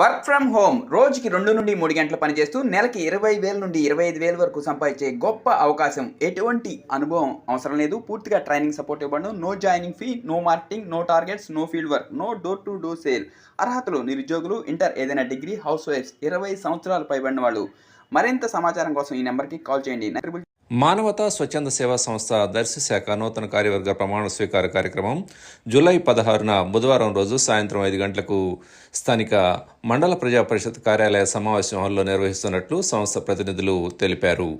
Work from home రోజుకి 2 నుండి 3 గంటలు పనిచేస్తూ నెలకి 20,000 నుండి 25,000 వరకు సంపాదించే గొప్ప అవకాశం. ఎటువంటి అనుభవం అవసరం లేదు. పూర్తిగా ట్రైనింగ్ సపోర్ట్ ఇవ్వబడును. No joining fee, no marketing, no targets, no field work, no door to door sale. అర్హతలు నిరుద్యోగులు, ఇంటర్ ఏదైనా డిగ్రీ, హౌస్ వైఫ్స్, 20 సంవత్సరాలు పైబడిన వాళ్ళు. మరింత సమాచారం కోసం ఈ నెంబర్కి కాల్ చేయండి. మానవతా స్వచ్ఛంద సేవా సంస్థ దర్శి శాఖ నూతన కార్యవర్గ ప్రమాణ స్వీకార కార్యక్రమం జూలై 16న బుధవారం రోజు సాయంత్రం 5 గంటలకు స్థానిక మండల ప్రజా పరిషత్ కార్యాలయ సమావేశం హాల్లో నిర్వహిస్తున్నట్లు సంస్థ ప్రతినిధులు తెలిపారు.